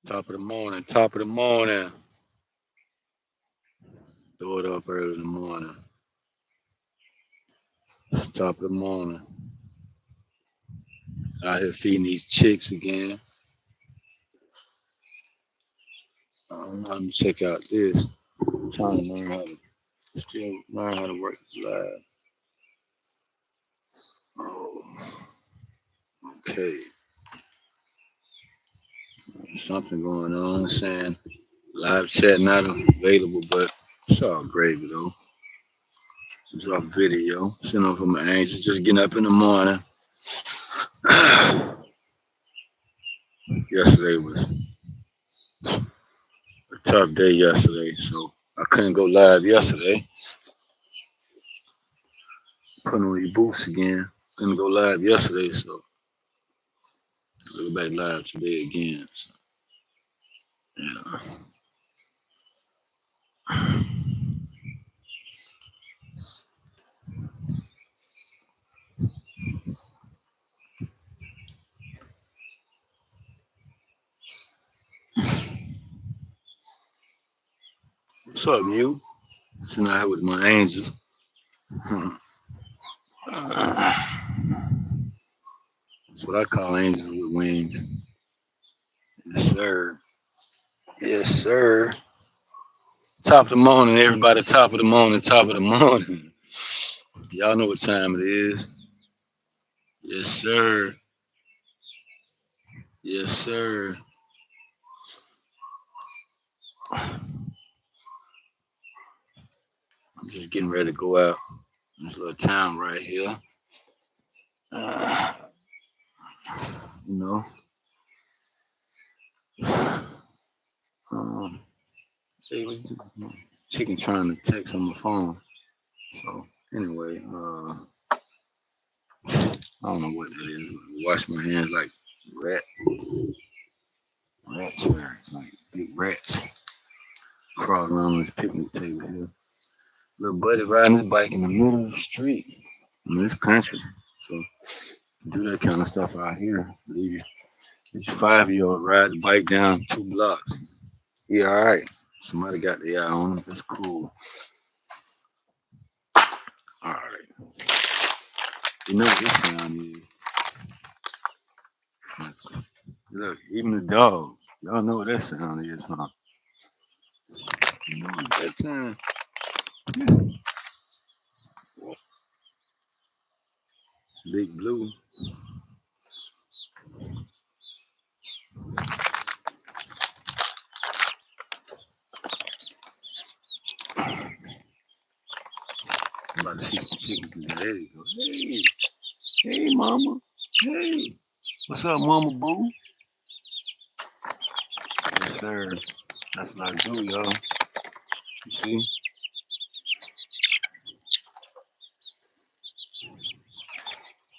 Top of the morning, top of the morning. Throw it up early in the morning. Top of the morning. Out here feeding these chicks again. I'm check out this. I'm trying to learn how to still learn how to work this live. Oh, okay. Something going on saying live chat not available, but it's all gravy though. Drop video. Send off for my angels. Just getting up in the morning. Yesterday was a tough day yesterday, so I couldn't go live yesterday. Putting on your boots again. Couldn't go live yesterday, so I'll go back live today again. So, yeah. What's up, you? Sitting out here with my angels. That's what I call angels with wings. Yes, sir. Yes, sir. Top of the morning, everybody. Top of the morning. Top of the morning. Y'all know what time it is. Yes, sir. Yes, sir. I'm just getting ready to go out. This little town right here. Uh, you know. Um, see what you do? Chicken trying to text on my phone. So anyway, I don't know what that is. Wash my hands like rat, rat terrors, like big rats crawling around this picnic table here. Little buddy riding his bike in the middle of the street in this country. So do that kind of stuff out here. Leave you. It's a 5-year-old ride the bike down 2 blocks. Yeah, all right. Somebody got the eye on him. That's cool. All right. You know what this sound is. Look, even the dog. Y'all know what that sound is, huh? You know what that time. Big Blue. I'm about to see some chickens in there. There you go. Hey, hey, mama. Hey. What's up, mama boo? Yes, sir. That's what I do, y'all. You see?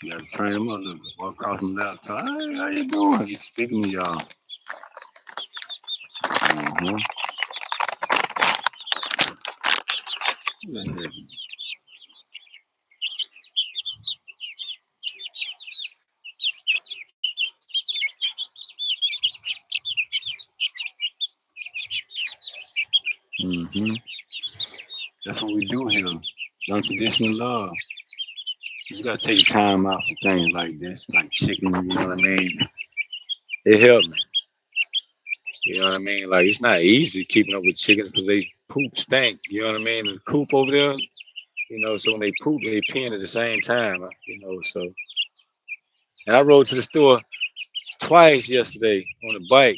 You gotta train them up. Look, walk across them laptop. Hey, how you doing? He's speaking to y'all. Uh-huh. Who is that? Mm-hmm. That's what we do here. Unconditional love. You just gotta take time out for things like this, like chicken, you know what I mean? It helped me. You know what I mean? Like it's not easy keeping up with chickens because they poop stink. You know what I mean? The coop over there, so when they poop, they pee at the same time. So and I rode to the store twice yesterday on the bike.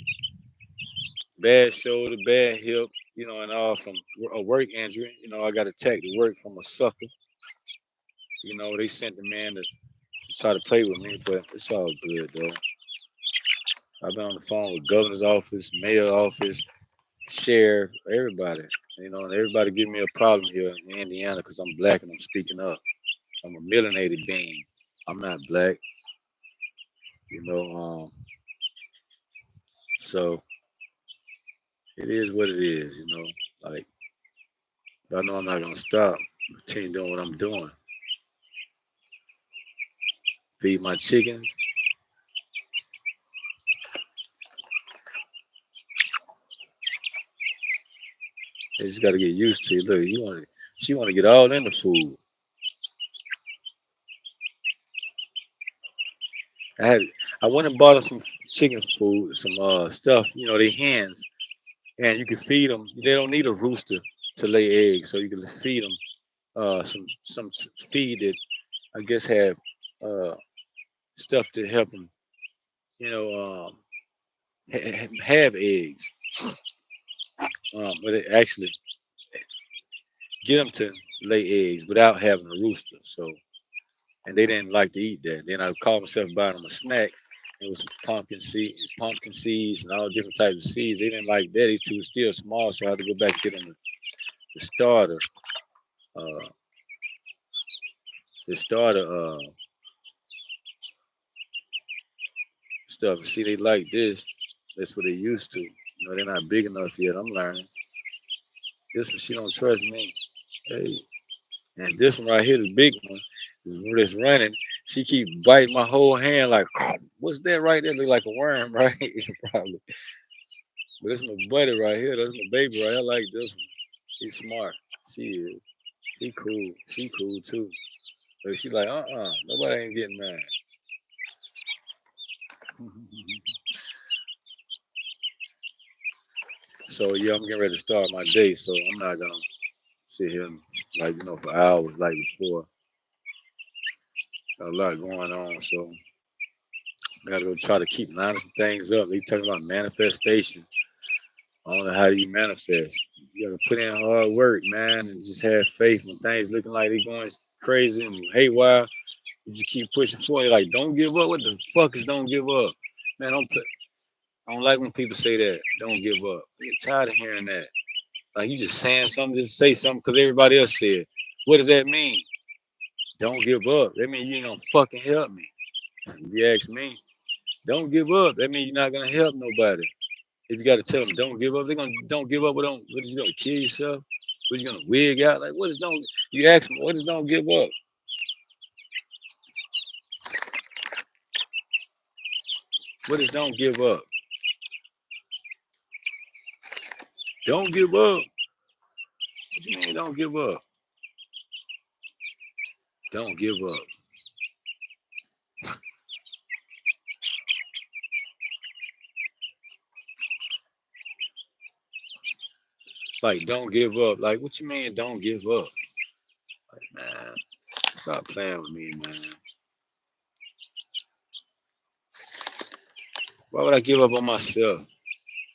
Bad shoulder, bad hip, and all from a work injury. I got attacked at work from a sucker. They sent the man to try to play with me, but it's all good though. I've been on the phone with governor's office, mayor office, sheriff, everybody. And everybody giving me a problem here in Indiana because I'm black and I'm speaking up. I'm a melanated being. I'm not black, you know. So it is what it is. Like I know I'm not gonna stop. Continue doing what I'm doing. Feed my chickens. They just got to get used to it. Look, she want to get all in the food. I had, I went and bought her some chicken food, some stuff. You know, they hens, and you can feed them. They don't need a rooster to lay eggs, so you can feed them some feed that I guess have uh stuff to help them. You know, have eggs, but it actually get them to lay eggs without having a rooster. So, and they didn't like to eat that. Then I called myself buying them a snack. It was some pumpkin seeds, and all different types of seeds. They didn't like that. These two were still small, so I had to go back and get them the starter, uh, the starter stuff. See, they like this. That's what they used to. You know, they're not big enough yet. I'm learning. This one, she don't trust me. Hey, and this one right here, the big one, that's running. She keep biting my whole hand like, what's that right there? Look like a worm, right? Probably. But this my buddy right here. That's my baby right here. I like this one. He's smart. She is. He cool. She cool too. But she like, nobody ain't getting mad. So yeah, I'm getting ready to start my day. So I'm not gonna sit here like for hours like before. Got a lot going on. So I gotta go try to keep lining some things up. They talking about manifestation. I don't know how you manifest. You gotta put in hard work, man, and just have faith when things looking like they going crazy and haywire. You just keep pushing forward. Like, don't give up. What the fuck is don't give up? Man, I don't like when people say that. Don't give up. I get tired of hearing that. Like you just saying something, just say something because everybody else said. What does that mean? Don't give up. That means you ain't gonna fucking help me. If you ask me, don't give up. That means you're not gonna help nobody. If you gotta tell them don't give up, they're gonna don't give up. What is you gonna kill yourself? What you gonna wig out? Like what is don't? You ask me what is don't give up? What is don't give up? Don't give up. What you mean don't give up? Don't give up. Like don't give up. Like what you mean don't give up? Like man, stop playing with me, man. Why would I give up on myself?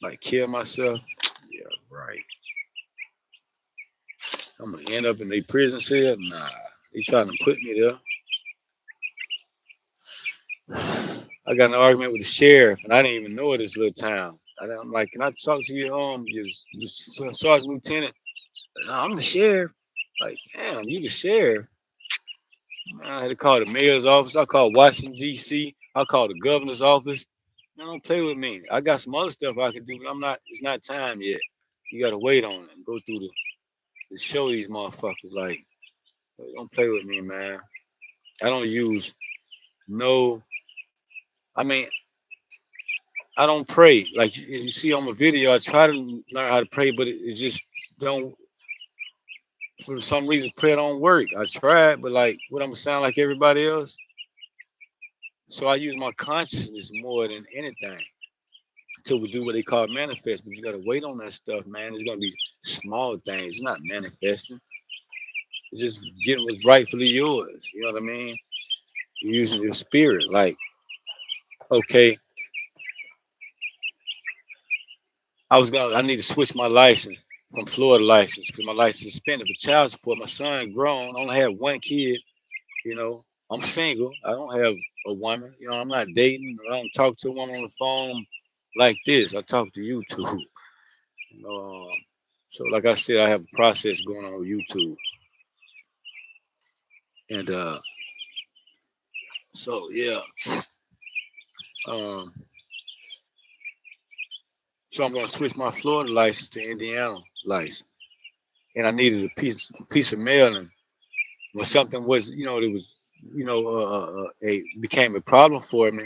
Like kill myself? Yeah, right. I'm gonna end up in a prison cell? Nah. They trying to put me there. I got in an argument with the sheriff, and I didn't even know this little town. I'm like, can I talk to you, you sergeant lieutenant? No, I'm the sheriff. Like, damn, you the sheriff. I had to call the mayor's office. I called Washington D.C. I called the governor's office. Don't play with me. I got some other stuff I can do, but I'm not. It's not time yet. You gotta wait on it and go through the show these motherfuckers. Like, don't play with me, man. I don't use no. I mean, I don't pray. Like you see on my video, I try to learn how to pray, but it just don't. For some reason, prayer don't work. I tried, but like, what I'm gonna sound like everybody else. So I use my consciousness more than anything to do what they call manifest. But you gotta wait on that stuff, man. It's gonna be small things. It's not manifesting. It's just getting what's rightfully yours. You know what I mean? You're using your spirit. Like, okay, I need to switch my license from Florida license because my license is suspended for child support. My son grown, I only have one kid. You know, I'm single. I don't have a woman. You know, I'm not dating. I don't talk to a woman on the phone like this. I talk to YouTube. You know, so like I said, I have a process going on with YouTube, and so yeah, um, so I'm gonna switch my Florida license to Indiana license, and I needed a piece of mailing when something was, it was, a became a problem for me,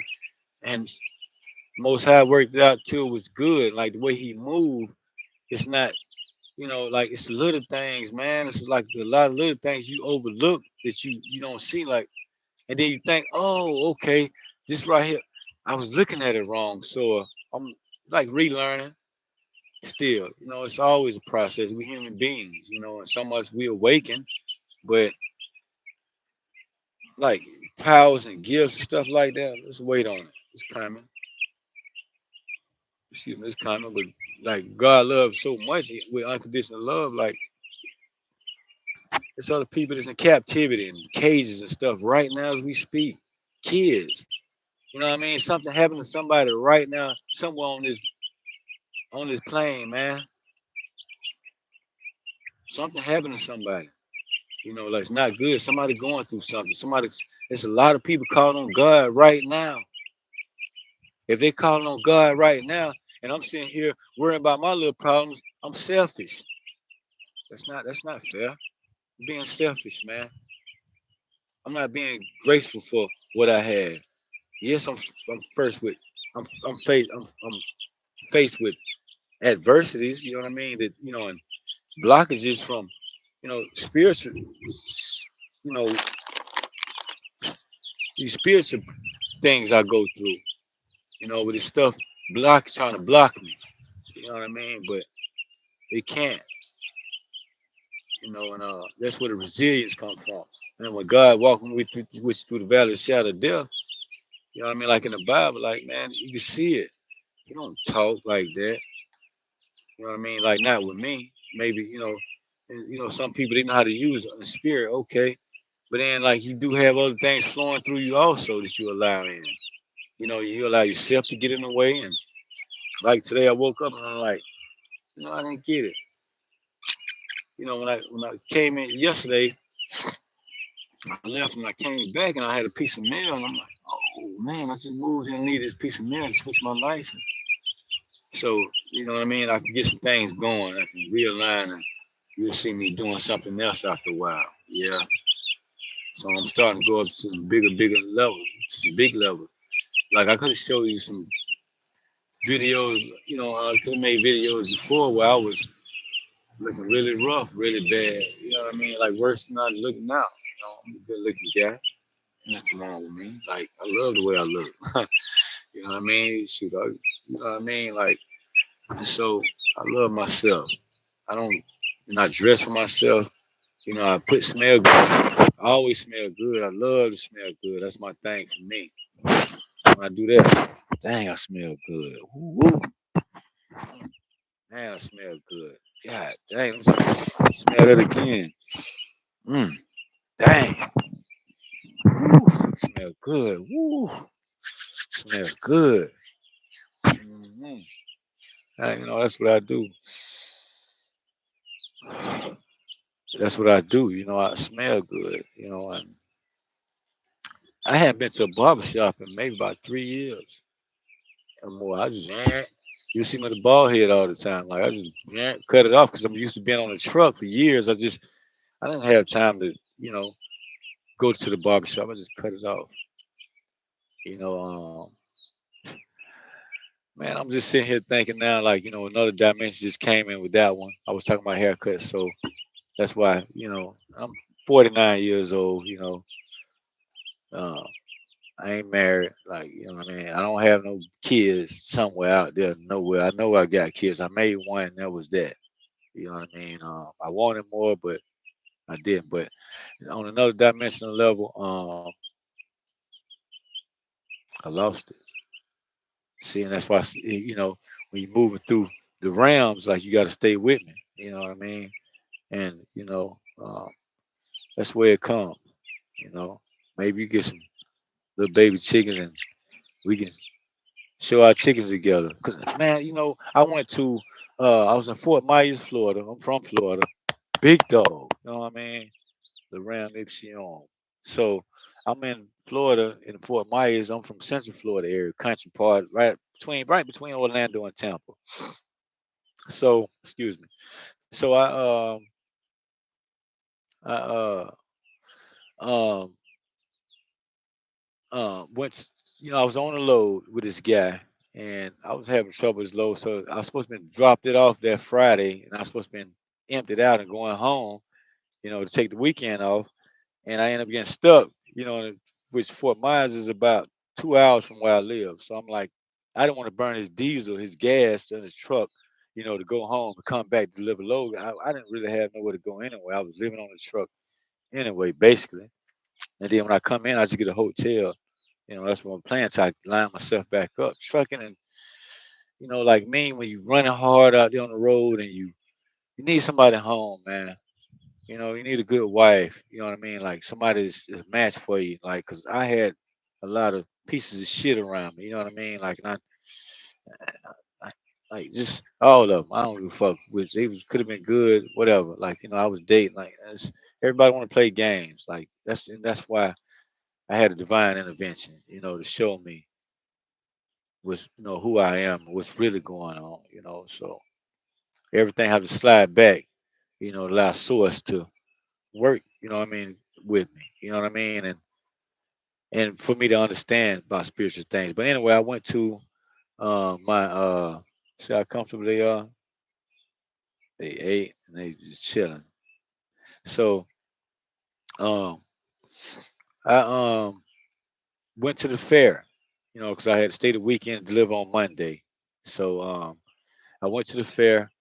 and most High worked it out too was good. Like the way he moved, it's not. Like it's little things, man. It's like a lot of little things you overlook that you don't see, like, and then you think, oh, okay, this right here, I was looking at it wrong. So I'm like relearning still. It's always a process. We human beings, and so much we awaken, but like powers and gifts and stuff like that, let's wait on it. It's coming. Excuse me, it's coming. But like God loves so much with unconditional love, like there's other people that's in captivity and cages and stuff right now as we speak. Kids. You know what I mean? Something happened to somebody right now, somewhere on this plane, man. Something happened to somebody. Like it's not good. Somebody going through something. There's a lot of people calling on God right now. If they calling on God right now, and I'm sitting here worrying about my little problems, I'm selfish. That's not fair. I'm being selfish, man. I'm not being graceful for what I have. Yes, I'm first with I'm faced with adversities, you know what I mean? And blockages from, spiritual, know, these spiritual things I go through, with this stuff trying to block me. You know what I mean? But it can't, and that's where the resilience comes from. And when God walking with you through the valley of the shadow of death, you know what I mean? Like in the Bible, like man, you can see it. You don't talk like that. You know what I mean? Like not with me. Maybe, and, some people they know how to use the spirit, okay. But then like you do have other things flowing through you also that you allow in. You allow yourself to get in the way. And like today I woke up and I'm like, I didn't get it. When I came in yesterday, I left and I came back and I had a piece of mail and I'm like, oh man, I just moved and needed this piece of mail to switch my license. So, you know what I mean? I can get some things going. I can realign and you'll see me doing something else after a while. Yeah. So I'm starting to go up to some bigger levels, to some big levels. Like I could have showed you some videos, I could have made videos before where I was looking really rough, really bad. You know what I mean? Like worse than I look now. I'm a good looking guy. Nothing wrong with me. Like I love the way I look. You know what I mean? Shoot, you know what I mean? Like, and so I love myself. I don't, and I dress for myself. I put smell good. I always smell good. I love to smell good. That's my thing for me. When I do that, dang, I smell good. Woo, woo. Man, I smell good. God dang, smell that again. Mm, dang, woo, smell good. Woo, smell good. Mm-hmm. That's what I do. That's what I do. I smell good. And I haven't been to a barber shop in maybe about 3 years or more. I just you see me with the bald head all the time. Like I just cut it off because I'm used to being on a truck for years. I didn't have time to go to the barber shop. I just cut it off. You know, man, I'm just sitting here thinking now, like another dimension just came in with that one. I was talking about haircuts, so that's why I'm 49 years old. Uh, I ain't married. Like, what I mean? I don't have no kids somewhere out there, nowhere. I know I got kids. I made one, and that was that. You know what I mean? I wanted more, but I didn't. But on another dimensional level, I lost it. See, and that's why, when you're moving through the realms, like, you got to stay with me. You know what I mean? And, that's where it comes. You know, maybe you get some little baby chickens and we can show our chickens together. Cause man, I was in Fort Myers, Florida. I'm from Florida. Big dog. You know what I mean? The Ram Ixion. So I'm in Florida in Fort Myers. I'm from Central Florida area, country part, right between Orlando and Tampa. So excuse me. So I um went. I was on the load with this guy, and I was having trouble with his load. So I was supposed to be dropped it off that Friday, and I was supposed to be emptied out and going home, to take the weekend off, and I end up getting stuck, which Fort Myers is about 2 hours from where I live. So I'm like, I don't want to burn his diesel, his gas in his truck, to go home and come back to deliver load. I didn't really have nowhere to go anyway. I was living on the truck anyway, basically. And then when I come in, I just get a hotel. That's what I'm planning. So I line myself back up, trucking, and like me, when you running hard out there on the road and you need somebody home, man. You need a good wife. You know what I mean? Like somebody is a match for you. Like, cause I had a lot of pieces of shit around me. You know what I mean? Like, not I, like just all of them. I don't give a fuck. Which they was could have been good, whatever. Like, I was dating. Like, everybody want to play games. Like, that's why I had a divine intervention. To show me who I am, what's really going on. So everything had to slide back. Allow source to work. You know what I mean, with me. You know what I mean, and for me to understand about spiritual things. But anyway, I went to my see how comfortable they are. They ate and they just chilling. So um, I went to the fair, because I had stayed a weekend to live on Monday. So I went to the fair,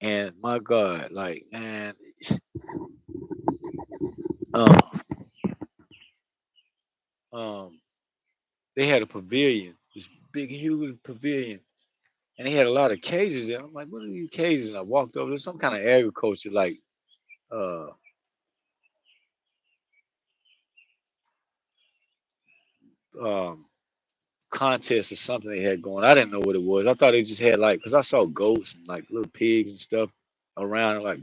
and my God, like, man, um, um, they had a pavilion, this big, huge pavilion, and they had a lot of cages there. I'm like, what are these cages? And I walked over. There's some kind of agriculture, like uh, um, contest or something they had going. I didn't know what it was. I thought they just had like, cause I saw goats and like little pigs and stuff around. Like,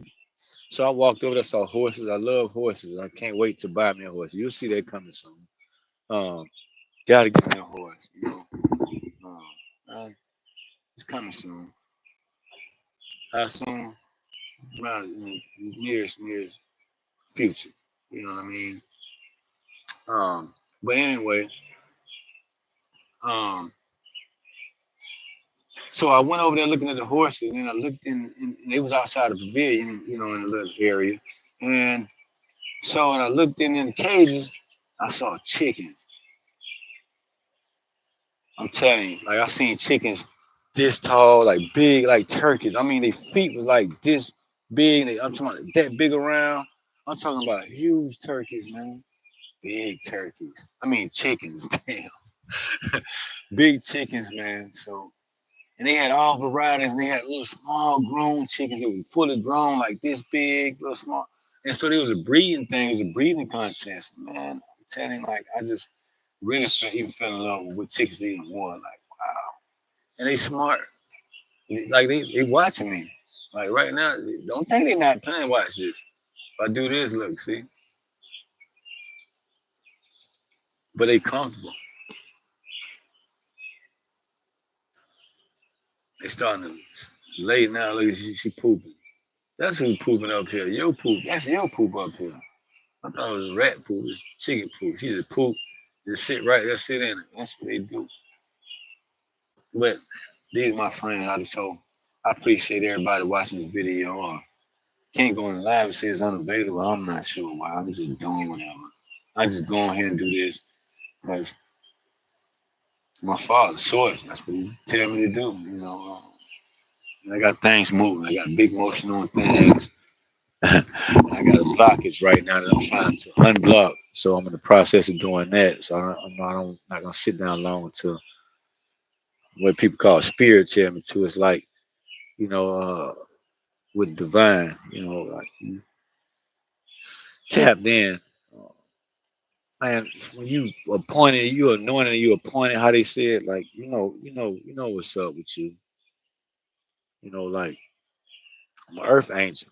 so I walked over there, saw horses. I love horses. I can't wait to buy me a horse. You'll see that coming soon. Um, Gotta get me a horse. It's coming soon. How soon? Around nearest future. You know what I mean? But anyway, um, so I went over there looking at the horses, and I looked and it was outside the pavilion, in a little area. And so when I looked in the cages, I saw chickens. I'm telling you, like I seen chickens this tall, like big, like turkeys. I mean, their feet was like this big. I'm talking about that big around. I'm talking about huge turkeys, man. Big turkeys. I mean, chickens. Damn, big chickens, man. So, and they had all varieties. And they had little small grown chickens that were fully grown, like this big, little small. And so there was a breeding thing. It was a breeding contest, man. I'm telling you, like I just really even fell in love with chickens even more. Like wow, and they smart. Like they watching me. Like right now, don't think they not playing. Watch this. If I do this, look, see, but they comfortable. They starting to lay now. Look, she pooping. That's who pooping up here. Your poop. That's your poop up here. I thought it was rat poop. It's chicken poop. She just poop. Just sit right there, sit in it. That's what they do. But these are my friends. I appreciate everybody watching this video. Can't go in live and say it's unavailable. I'm not sure why. I'm just doing whatever. I just go on here and do this because my father, source, that's what he's telling me to do. I got things moving. I got big motion on things. I got a blockage right now that I'm trying to unblock. So I'm in the process of doing that. So I'm not gonna sit down long until what people call spirit tell me to. It's like you know, uh, with divine. Like you tapped in. Uh, Man, when you anointed, you appointed. How they said, like what's up with you. Like I'm an earth angel,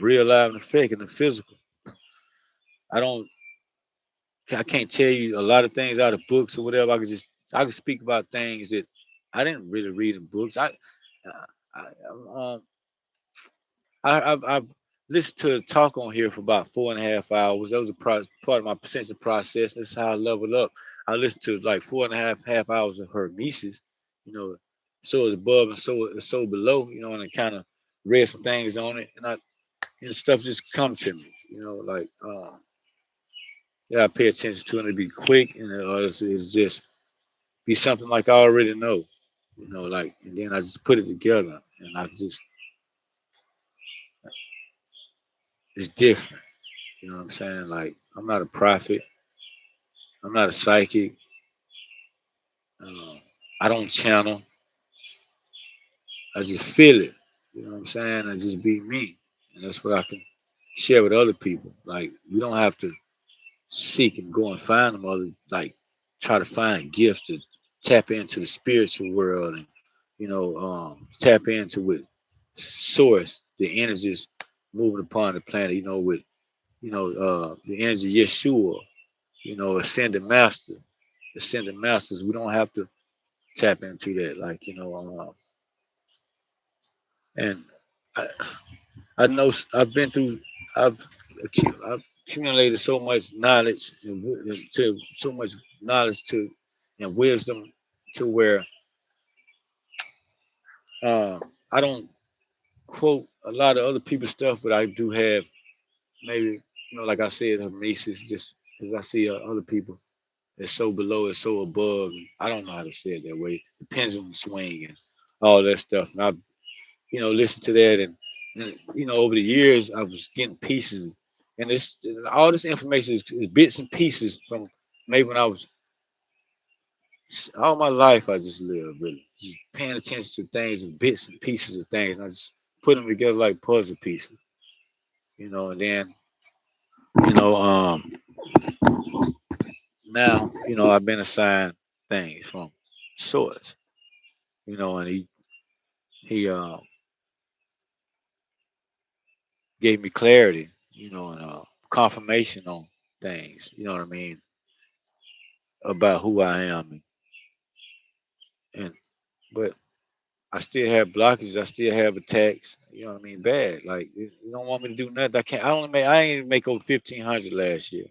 real live and fake and the physical. I don't I can't tell you a lot of things out of books or whatever. I could speak about things that I didn't really read in books. Um, I've listened to a talk on here for about 4.5 hours. That was part of my potential process. That's how I leveled up. I listened to like four and a half hours of her nieces. You know, so it's above and so below. And I kind of read some things on it, and and stuff just come to me. Like yeah, I pay attention to it and be quick, and it's just be something like I already know. Like, and then I just put it together, and I just it's different. You know what I'm saying? Like, I'm not a prophet. I'm not a psychic. Uh, I don't channel. I just feel it. You know what I'm saying? I just be me, and that's what I can share with other people. Like, we don't have to seek and go and find them other, like, try to find gifts to tap into the spiritual world, and tap into with source, the energies moving upon the planet. With the energy Yeshua. Ascended master, ascended masters. We don't have to tap into that, like, and I, I know I've been through, I've, I've accumulated so much knowledge and to so much knowledge to and wisdom to where uh, I don't quote a lot of other people's stuff, but I do have maybe like I said, hermesis, just as I see other people. It's so below, it's so above. I don't know how to say it that way. The pendulum swing and all that stuff. And I listen to that, and over the years I was getting pieces, and this all this information is bits and pieces from maybe when I was all my life. I just lived really just paying attention to things and bits and pieces of things. And I just put them together like puzzle pieces, and then you know um now I've been assigned things from source, and he gave me clarity, and confirmation on things, you know what I mean, about who I am, and but I still have blockages, I still have attacks, you know what I mean, bad. Like, you don't want me to do nothing. I can't. I ain't even make over 1,500 last year.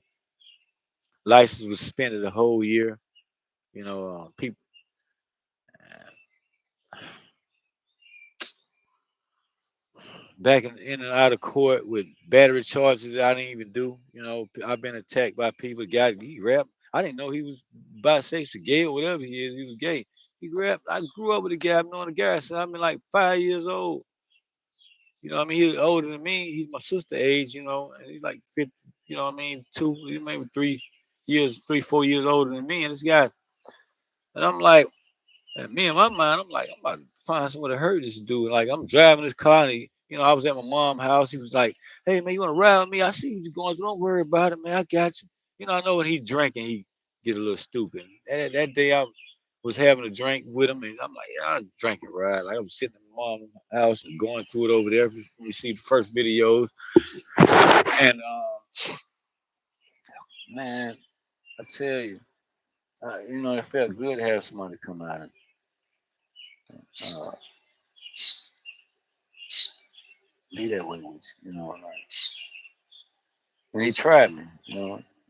License was suspended the whole year. People back in and out of court with battery charges that I didn't even do. I've been attacked by people. Guy, he rap. I didn't know he was bisexual, gay, or whatever he is. He was gay. He rap. I grew up with a guy. I've known the guy since I've been like 5 years old. What I mean? He's older than me. He's my sister age, and he's like 50, what I mean? Maybe 3 years, 4 years older than me. And this guy, and I'm like, and me in my mind, I'm like, I'm about to find somewhere to hurt this dude. Like, I'm driving this car, and I was at my mom's house. He was like, "Hey man, you want to ride with me? I see you going through. Don't worry about it, man. I got you." I know when he drinking, he get a little stupid. That day, I was having a drink with him, and I'm like, "Yeah, I was drinking, right?" Like, I was sitting in my mom's house and going through it over there. We see the first videos, and man, I tell you, it felt good to have somebody come out and uh, be that way with you. Like. And he tried me.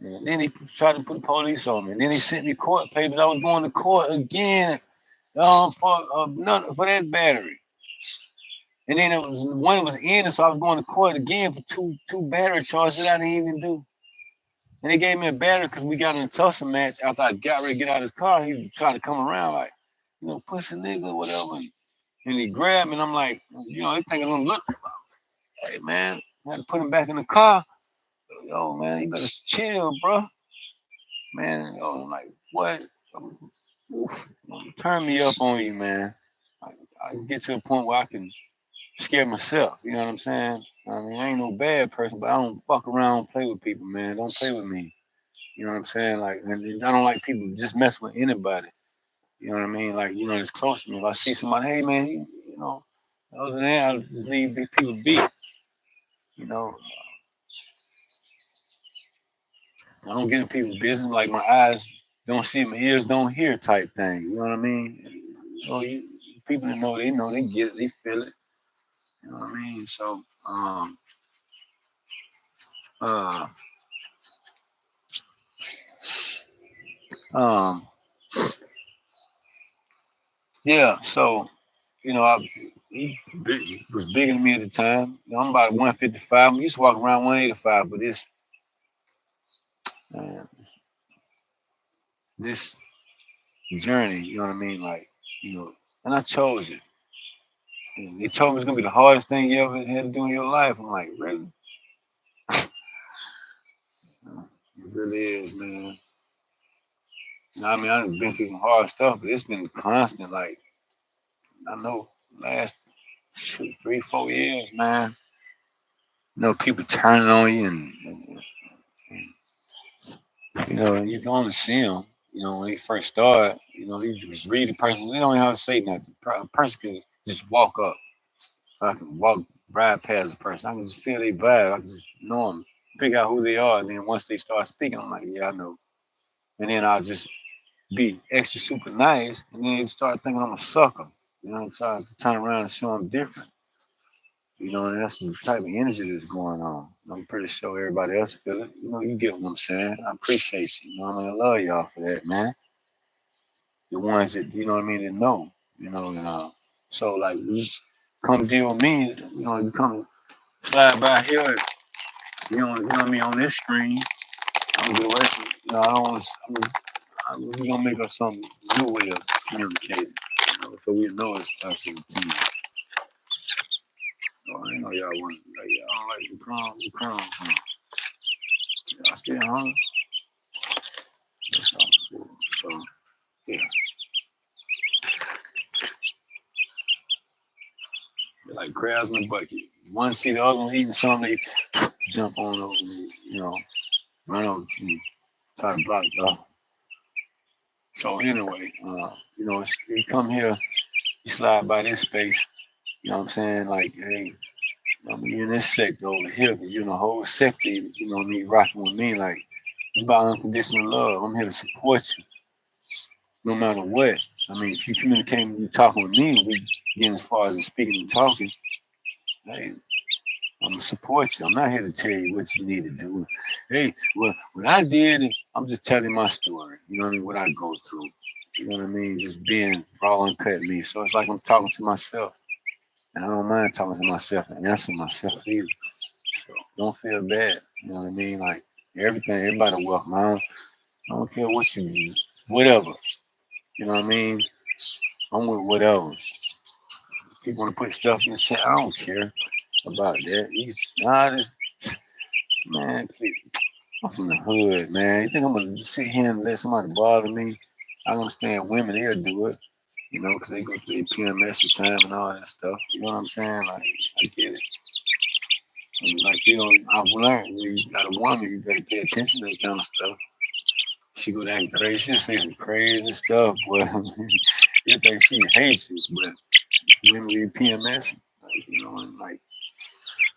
And then he tried to put the police on me. And then he sent me court papers. I was going to court again for that battery. And then it was one was in, so I was going to court again for two battery charges that I didn't even do. And they gave me a battery because we got in a tussle match. After I got ready to get out of his car, he was trying to come around like, pussy nigga or whatever. And he grabbed me, and I'm like, they thinking I'm look, hey man, I had to put him back in the car. Yo, man, you better chill, bro. Man, I'm like, what? Oof, turn me up on you, man. I get to a point where I can scare myself. You know what I'm saying? I mean, I ain't no bad person, but I don't fuck around and play with people, man. Don't play with me. You know what I'm saying? Like, and I don't like people just mess with anybody. You know what I mean? Like, it's close to me. If I see somebody, hey, man, other than that, I just leave people be. You know, I don't get in people's business. Like, my eyes don't see, my ears don't hear type thing. You know what I mean? People that know, they get it, they feel it. You know what I mean? So, uh, um, yeah. So, you know, he was bigger than me at the time. You know, I'm about 155. I used to walk around 185, but uh, this journey, you know what I mean? Like, you know, and I chose it. And they told me it's gonna be the hardest thing you ever had to do in your life. I'm like, really? It really is, man. You know, I mean, I've been through some hard stuff, but it's been constant. Like, I know last shoot, 3, 4 years, man. You know, people turning on you, and you know, you can only see them. You know, when they first start, you know, you just read the person. They don't even have to say nothing. A person can just walk up. I can walk, ride past the person. I can just feel their vibe. I can just know them, figure out who they are. And then once they start speaking, I'm like, yeah, I know. And then I'll just be extra super nice. And then they start thinking I'm a sucker. You know, try to turn around and show them different. You know, and that's the type of energy that's going on. I'm pretty sure everybody else feel it. You know, you get what I'm saying. I appreciate you. You know, I mean, I love y'all for that, man. The ones that, you know what I mean, that know. You know, and so like you come deal with me, you know, you come slide by here, you know what I mean, on this screen. I'm gonna get away from, you know, I don't want to, we're gonna make up some new way of communicating, you know, so we know it's us as a team. Oh, I know y'all want, like, y'all don't like the crumbs, huh? Y'all still hungry? That's all cool. So, yeah, they're like crabs in a bucket. One see the other one eating something, they jump on over me, you know, run over to me, try to block it off. So anyway, you know, you come here, you slide by this space, you know what I'm saying? Like, hey, I mean, you're in this sector over here, because you're in the whole sector, you know me, rocking with me. Like, it's about unconditional love. I'm here to support you, no matter what. I mean, if you communicating, you talking with me, we getting as far as speaking and talking, hey, I'm gonna support you. I'm not here to tell you what you need to do. Hey, well, what I did, I'm just telling my story. You know what I mean? What I go through. You know what I mean? Just being raw and cut me. So it's like I'm talking to myself. And I don't mind talking to myself and answering myself either. So don't feel bad. You know what I mean? Like everything, everybody welcome. I don't care what you need. Whatever. You know what I mean? I'm with whatever. People want to put stuff in the chat. I don't care about that. This man, please. I'm from the hood, man. You think I'm gonna sit here and let somebody bother me? I understand women, they'll do it, you know, because they go through their PMS the time and all that stuff. You know what I'm saying? Like, I get it. And like, you know, I've learned when you got a woman, you gotta pay attention to that kind of stuff. She go that crazy, she'll say some crazy stuff, but you think she hates you, but women be PMS, like, you know, and like,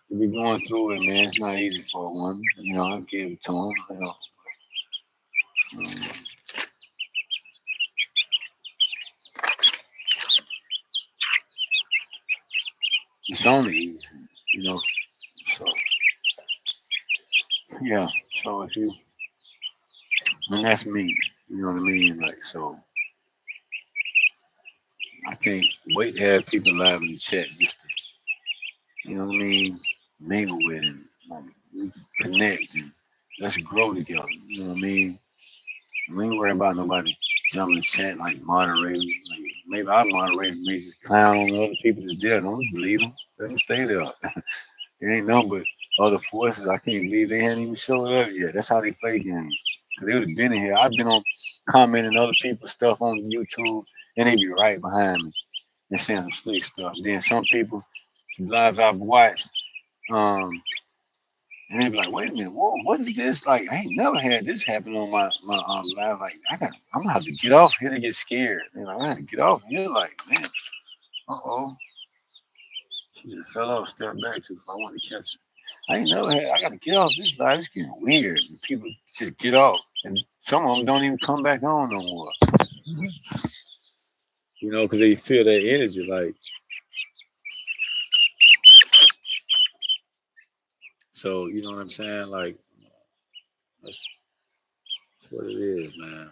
to be going through it, man, it's not easy for a woman. You know, I give it to them, you know. Um, it's only easy, you know. So yeah, so if you, and that's me, you know what I mean? Like, so I can't wait to have people live in the chat just to, you know what I mean, mingle with and like we can connect and let's grow together. You know what I mean? We ain't worry about nobody jumping in the chat like moderating. Like maybe our moderators may just clown on the other people that's there. Don't just leave them. Let them stay there. It ain't nothing but other forces. I can't believe they hadn't even showed up yet. That's how they play games. Cause they would have been in here. I've been on commenting other people's stuff on YouTube, and they be right behind me and saying some slick stuff. Then some people, some lives I've watched, um, and they be like, "Wait a minute, whoa, what is this? Like, I ain't never had this happen on my live. Like, I'm gonna have to get off here to get scared. You know, I had to get off here. Like, man, oh, she just fell off, stepped back too far. I wanted to catch her. I ain't never had. I got to get off this live. It's getting weird. And people just get off, and some of them don't even come back on no more. You know, because they feel that energy. Like, so you know what I'm saying? Like, that's, that's what it is, man.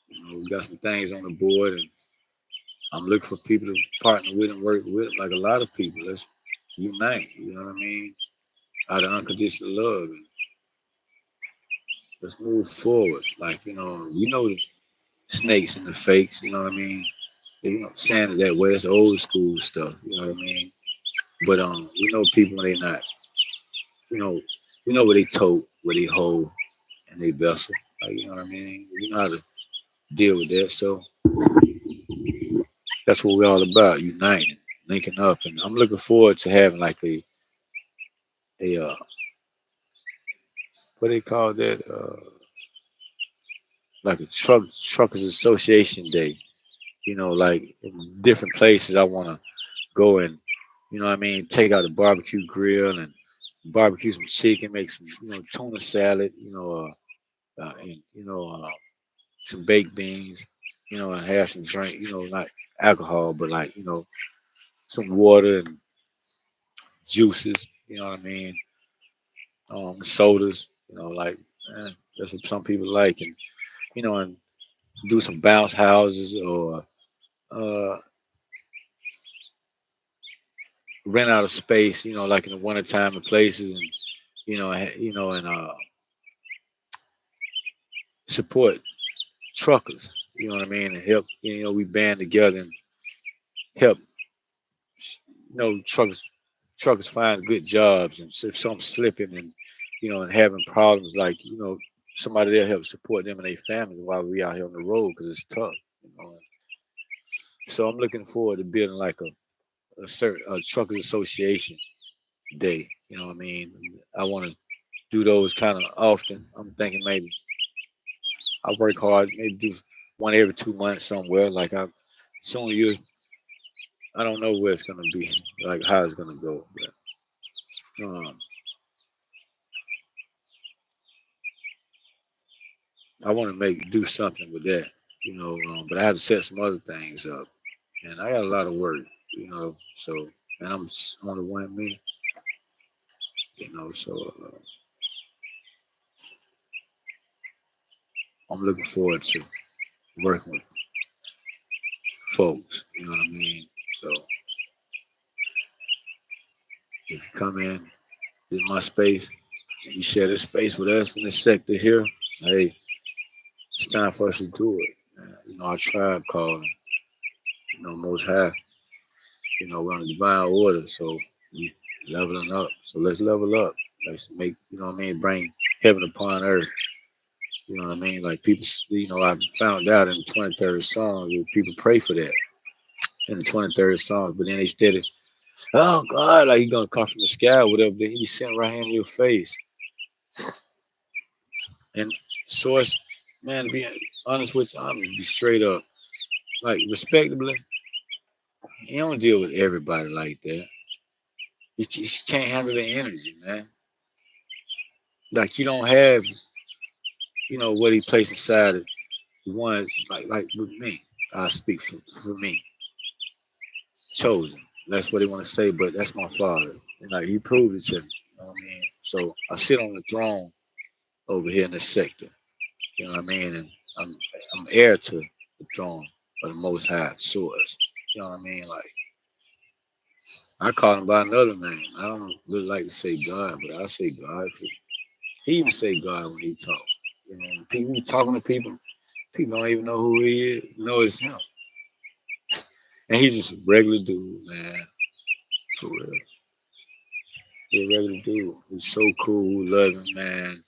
You know, we got some things on the board, and I'm looking for people to partner with and work with, like a lot of people. Let's unite. You know what I mean? Out of unconditional love, and let's move forward. Like the snakes and the fakes. You know what I mean? Saying it that way. That's old school stuff. You know what I mean? But we know people when they not. You know, we know where they tote, where they hold, and they vessel. Like, you know what I mean? We know how to deal with that. So that's what we're all about, uniting, linking up. And I'm looking forward to having like a what they call that? Like a truckers association day. Like in different places I wanna go and what I mean, take out the barbecue grill and barbecue some chicken, make some, tuna salad, and some baked beans, and have some drink, not alcohol, but like, some water and juices, you know what I mean, sodas, like that's what some people like, and and do some bounce houses or uh, rent out of space, like in the wintertime in places, and and support truckers, you know what I mean, and help, we band together and help, truckers find good jobs, and if some slipping and and having problems, like somebody there help support them and their families while we out here on the road because it's tough. So I'm looking forward to building like a certain truckers association day. You know what I mean? I want to do those kind of often. I'm thinking maybe I work hard, maybe do one every 2 months somewhere. Like soon years, I don't know where it's gonna be, like how it's gonna go, but I want to make do something with that, but I have to set some other things up, and I got a lot of work, So, and I'm only one me, So I'm looking forward to working with folks. You know what I mean? So if you come in, this is my space. You share this space with us in this sector here. Hey, it's time for us to do it. Our tribe calling. Most high. We're on a divine order, so we leveling up. So let's level up. Let's make, what I mean, bring heaven upon earth. You know what I mean? Like people, I found out in the 23rd song that people pray for that in the 23rd song, but then they steady, oh God, like he gonna come from the sky or whatever. Then he be sitting right here in your face. And source, man, to be honest with you, I'm gonna be straight up, like respectably. You don't deal with everybody like that. You can't handle the energy, man. Like you don't have, what he placed inside it. One, like with me, I speak for me, chosen. That's what they want to say, but that's my father. And like he proved it to me. You know what I mean? So I sit on the throne over here in this sector. You know what I mean? And I'm I'm heir to the throne of the Most High Source. You know what I mean? Like I call him by another name. I don't really like to say God, but I say God. 'Cause he even say God when he talk. People talking to people. People don't even know who he is. Know it's him, and he's just a regular dude, man. For real, he's a regular dude. He's so cool, loving, man.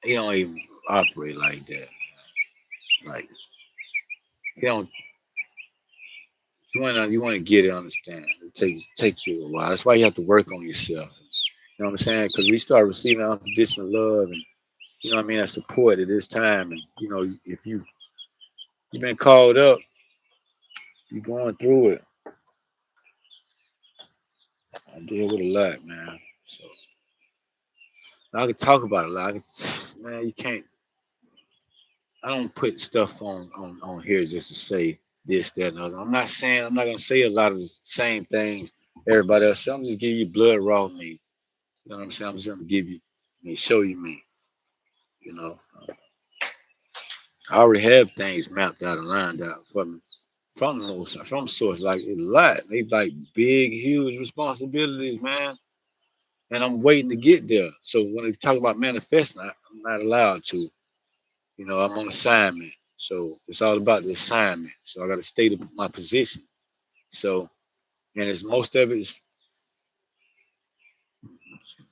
He don't even operate like that. Like he don't. You want to get it, understand. It take you a while. That's why you have to work on yourself. You know what I'm saying? Because we start receiving unconditional love and what I mean, that support at this time. And if you've been called up, you're going through it. I deal with a lot, man. So I can talk about it a lot. Man, you can't. I don't put stuff on here just to say this, that, and other. I'm not gonna say a lot of the same things everybody else. I'm just give you blood raw me. You know what I'm saying? I'm just gonna give you me, show you me. You know, I already have things mapped out and lined out for me. from source, like a lot. They like big, huge responsibilities, man. And I'm waiting to get there. So when they talk about manifesting, I'm not allowed to. You know, I'm on assignment. So it's all about the assignment. So I got to stay to my position. So, and it's most of it's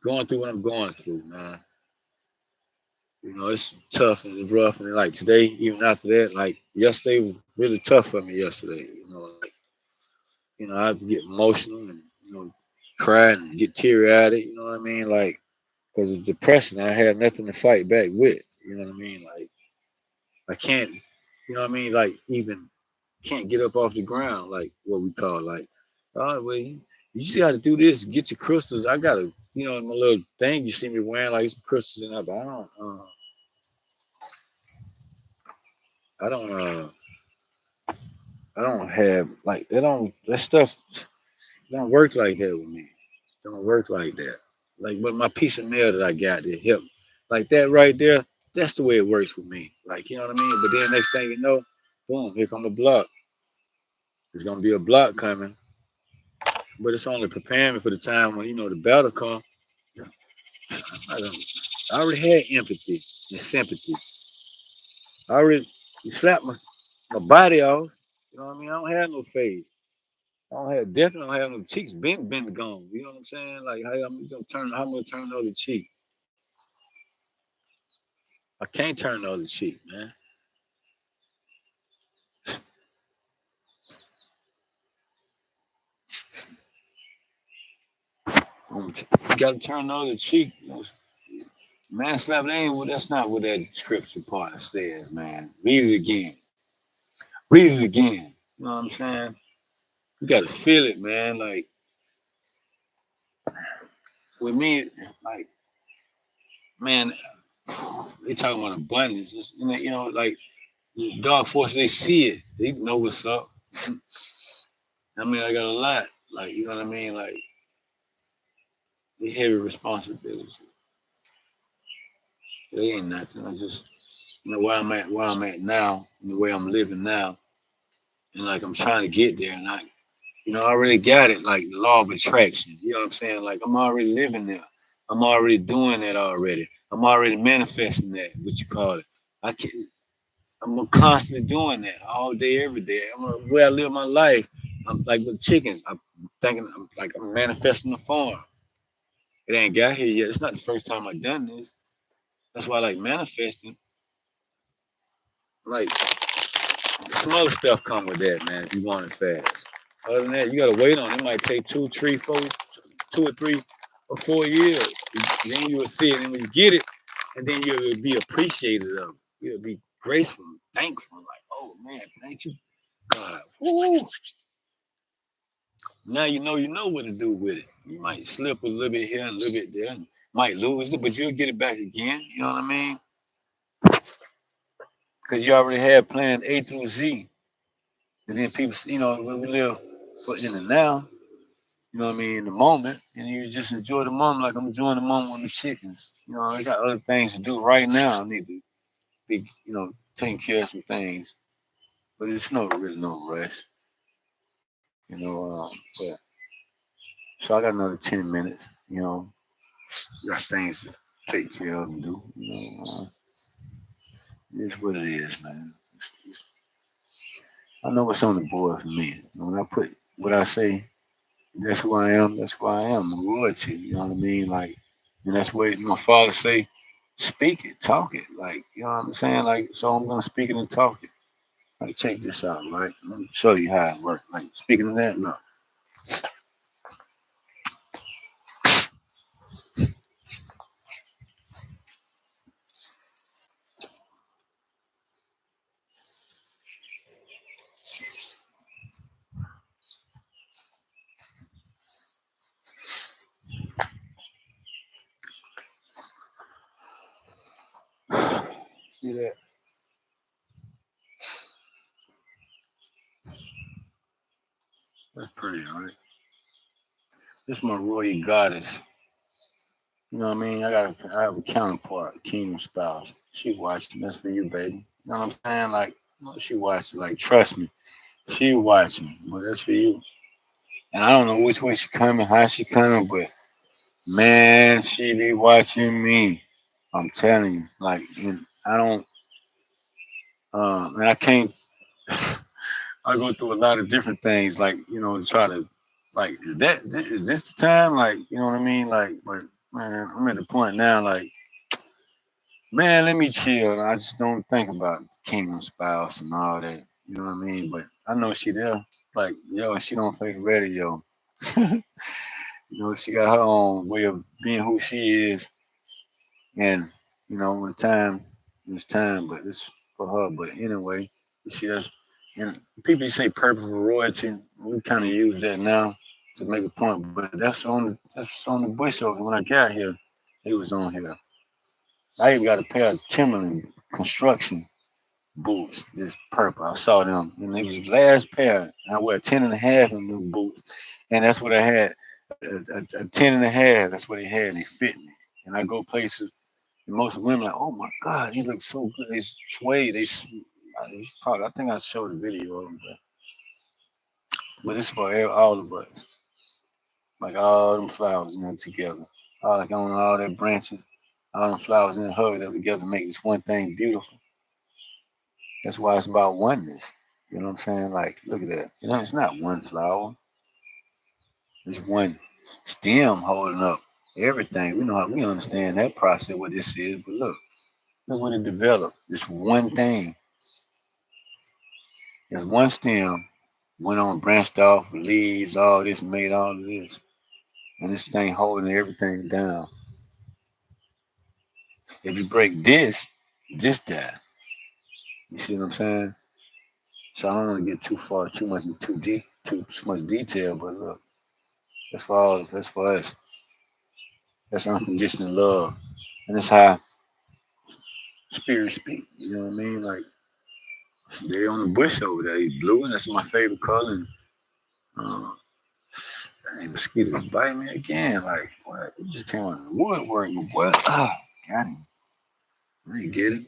going through what I'm going through, man. You know, it's tough and it's rough. And like today, even after that, like yesterday was really tough for me yesterday. I get emotional and, cry and get teary eyed. You know what I mean? Like, because it's depressing. I had nothing to fight back with. You know what I mean? Like, I can't, you know what I mean? Like, even can't get up off the ground, like what we call, like, oh, well, you just got to do this, get your crystals. I got to, my little thing you see me wearing, like some crystals and that, but I don't, I don't have, like, that stuff don't work like that with me. Don't work like that. Like, but my piece of mail that I got to help, like that right there, that's the way it works with me. Like, you know what I mean? But then next thing you know, boom, here come a block. There's gonna be a block coming, but it's only preparing me for the time when the battle comes. I, don't, I already had empathy and sympathy. I already slapped my body off. You know what I mean? I don't have no face. Definitely don't have no cheeks been gone. You know what I'm saying? Like how I'm gonna turn how I'm gonna turn the other cheek. I can't turn the other cheek, man. You gotta turn the other cheek. Man, slap, that's not what that scripture part says, man. Read it again. Read it again. You know what I'm saying? You gotta feel it, man. Like with me, like, man, they talking about abundance. Like dark forces, they see it. They know what's up. I mean, I got a lot. Like, you know what I mean? Like, the heavy responsibility. It ain't nothing. I just, where I'm at now, and the way I'm living now, and like I'm trying to get there, and I already got it. Like the law of attraction. You know what I'm saying? Like I'm already living there. I'm already doing that already. I'm already manifesting that. What you call it? I can. I'm constantly doing that all day, every day. The way I live my life. I'm like with chickens. I'm thinking. I'm manifesting the farm. It ain't got here yet. It's not the first time I've done this. That's why I like manifesting. Like some other stuff come with that, man. If you want it fast. Other than that, you gotta wait on it. It might take 2 or 3 or 4 years. Then you will see it, and when you get it, and then you'll be appreciative of it. You'll be graceful, thankful, like, oh man, thank you, God. Woo. Now you know what to do with it. You might slip a little bit here and a little bit there, and might lose it, but you'll get it back again. You know what I mean? Because you already had plan A through Z. And then people, when we live in the now, you know what I mean, in the moment, and you just enjoy the moment like I'm enjoying the moment with the chickens. I got other things to do right now. I need to be, taking care of some things, but it's really no rush, but so I got another 10 minutes. Got things to take care of and do. It's what it is, man. I know what's on the board for me. When I put what I say, that's who I am. That's who I am. I'm royalty. You know what I mean? Like, and that's what my father say. Speak it, talk it. Like, you know what I'm saying? Like, so I'm gonna speak it and talk it. Like, check this out, right? Let me show you how it works. Like, speaking of that, no. See that? That's pretty, right? This is my royal goddess. You know what I mean? I have a counterpart, kingdom spouse. She watched. That's for you, baby. You know what I'm saying? Like, she watched. Like, trust me. She watching, but that's for you. And I don't know which way she coming, how she coming, but man, she be watching me. I'm telling you, like, I don't, and I can't. I go through a lot of different things, like to try to, like, is this the time, like, you know what I mean, like, but man, I'm at the point now, like, man, let me chill. I just don't think about kingdom spouse and all that. You know what I mean? But I know she there. Like, yo, she don't play the radio. She got her own way of being who she is. And, when it's time, but it's for her. But anyway, she does. And people say purple for royalty. We kind of use that now to make a point. But that's on the bush over when I got here. He was on here. I even got a pair of Timberland construction boots, this purple. I saw them, and it was the last pair. I wear 10 and a half in them boots, and that's what I had. A 10 and a half. That's what they had. And they fit me. And I go places, and most women like, oh my God, he looks so good. They sway. I think I showed a video of them, but it's for all of us. Like all them flowers together. All like on all their branches, all them flowers in hugged up together make this one thing beautiful. That's why it's about oneness. You know what I'm saying? Like, look at that. It's not one flower. It's one stem holding up everything. We understand that process, what this is. But look what it developed. This one thing. There's one stem, went on, branched off, leaves, all this, made all of this. And this thing holding everything down. If you break this die. You see what I'm saying? So I don't want to get too far, too much, too deep, too much detail. But look, that's for us. That's unconditional love, and that's how spirit speak. You know what I mean? Like they on the bush over there, he blue, and that's my favorite color. And, uh, dang, mosquitoes bite me again. Like what? It just came on the woodwork. What? Ah, got him. I didn't get it.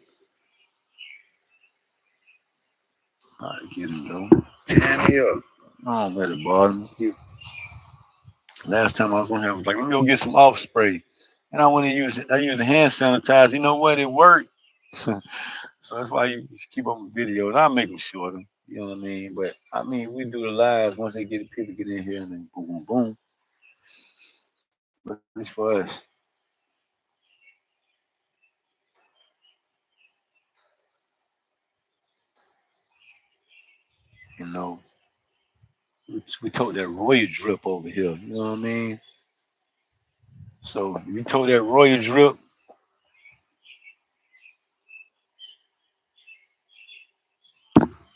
I didn't get him though. Tear me up. I don't let it bother me. Last time I was on here, I was like, let me go get some off spray. And I want to use it. I use the hand sanitizer. You know what? It worked. So that's why you should keep up with videos. I'll make them shorter. You know what I mean? But I mean, we do the lives once they get people get in here and then boom, boom, boom. But it's for us. You know, we told that royal drip over here. You know what I mean? So you told that royal drip,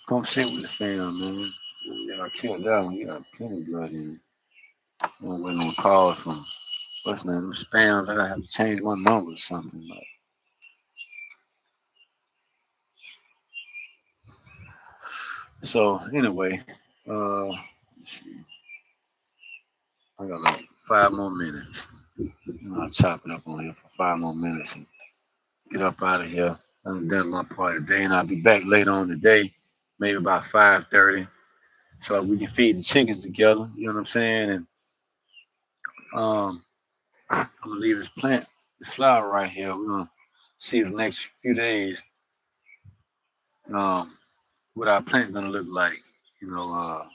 come sit with the fam, man. You got killed that one. You got plenty of blood in it. I'm waiting on calls from what's the name? Them spams. I gotta have to change my number or something. Like. So anyway, let's see. I got like 5 more minutes. I'll chop it up on here for 5 more minutes and get up out of here. I'm done my part of the day, and I'll be back later on today, maybe about 5:30, so we can feed the chickens together. You know what I'm saying? And um, I'm gonna leave this plant, the flower right here. We're gonna see the next few days um, what our plant's gonna look like. You know,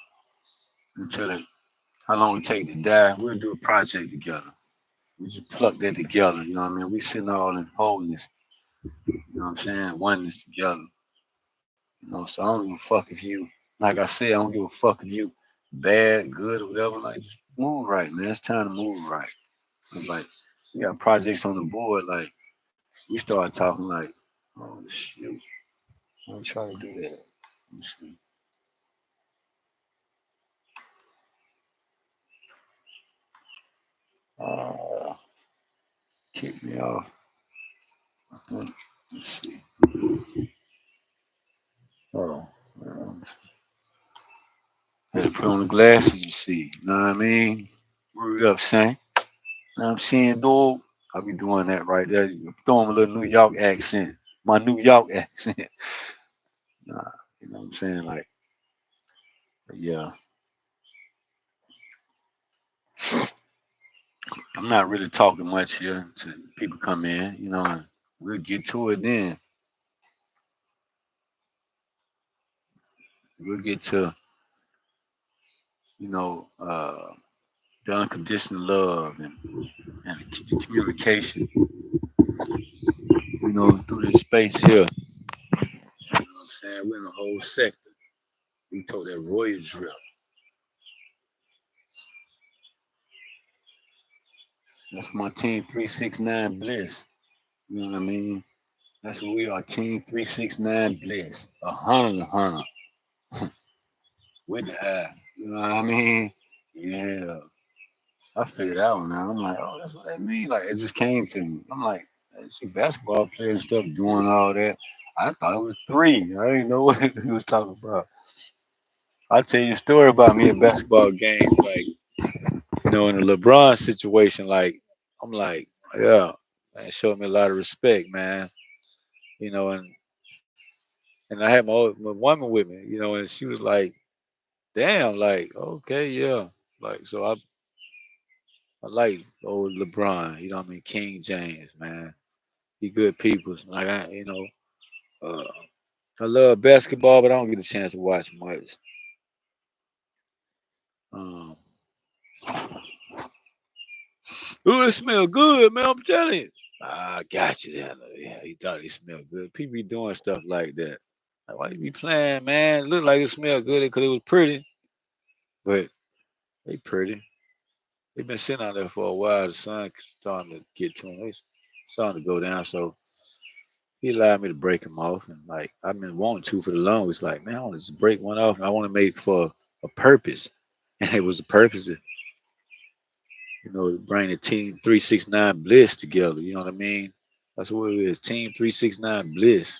until it, how long it take to die. We'll do a project together. We just pluck that together. You know what I mean? We sitting all in wholeness. You know what I'm saying? Oneness together. So I don't give a fuck if you, like I said, I don't give a fuck if you bad, good, or whatever. Like, just move right, man. It's time to move right. Cause like, we got projects on the board. Like, we started talking like, oh shoot, I'm trying to do that. Let's see. Uh, Kick me off. Let's see. Oh, um, had to put on the glasses to see. You know what I mean? Word up, Saint. You know what I'm saying, dog? I'll be doing that right there. Throwing a little New York accent. My New York accent. Nah, you know what I'm saying? Like, But yeah, I'm not really talking much here until people come in, and we'll get to it then. We'll get to, you know, uh, the unconditional love and communication, through this space here. You know what I'm saying? We're in a whole sector. We told that royal drill. That's my team 369 Bliss. You know what I mean? That's what we are, team 369 Bliss. A hundred with the high. You know what I mean? Yeah. I figured out now. I'm like, oh, that's what that mean. Like, it just came to me. I'm like, I see basketball players and stuff doing all that. I thought it was three. I didn't know what he was talking about. I'll tell you a story about me at basketball game. Like, in the LeBron situation, like, I'm like, yeah, man, showed me a lot of respect, man. And I had my woman with me, and she was like, damn, like, okay, yeah. Like, so I like old LeBron, you know what I mean? King James, man. He good people. Like, uh, I love basketball, but I don't get a chance to watch much. Um, Ooh, it smell good, man. I'm telling you. I got you there. Yeah, he thought he smelled good. People be doing stuff like that. Like, why you be playing, man? It looked like it smelled good because it was pretty, but they pretty. They been sitting out there for a while. The sun starting to get to them. They starting to go down. So he allowed me to break them off. And like I've been wanting to for the longest. Like, man, I want to just break one off. And I want to make it for a purpose. And it was a purpose to, bring the team 369 Bliss together. You know what I mean? That's what it is. Team 369 Bliss.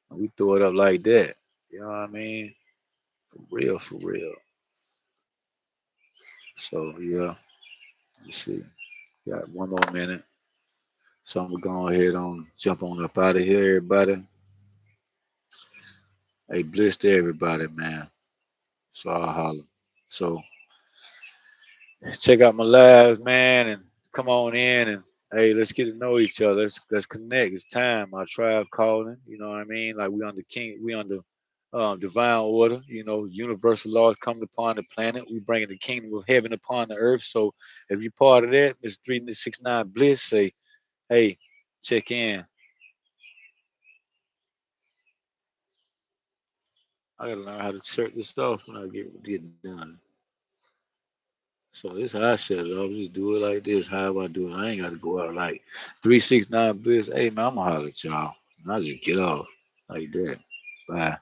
And we throw it up like that. You know what I mean? For real, for real. So yeah, let's see. Got one more minute. So I'm gonna go ahead on jump on up out of here, everybody. Hey, bliss to everybody, man. So I'll holler. So check out my lives, man, and come on in and hey, let's get to know each other. Let's connect. It's time. My tribe calling. You know what I mean? Like we under king, we under divine order. Universal laws coming upon the planet. We bringing the kingdom of heaven upon the earth. So if you're part of that, Miss 369 Bliss, say, hey, check in. I gotta learn how to shut this off when I get done. So this how I set it up. Just do it like this. How I do it. I ain't got to go out like 369 Bliss. Hey man, I'm gonna holler at y'all. And I just get off like that. Bye.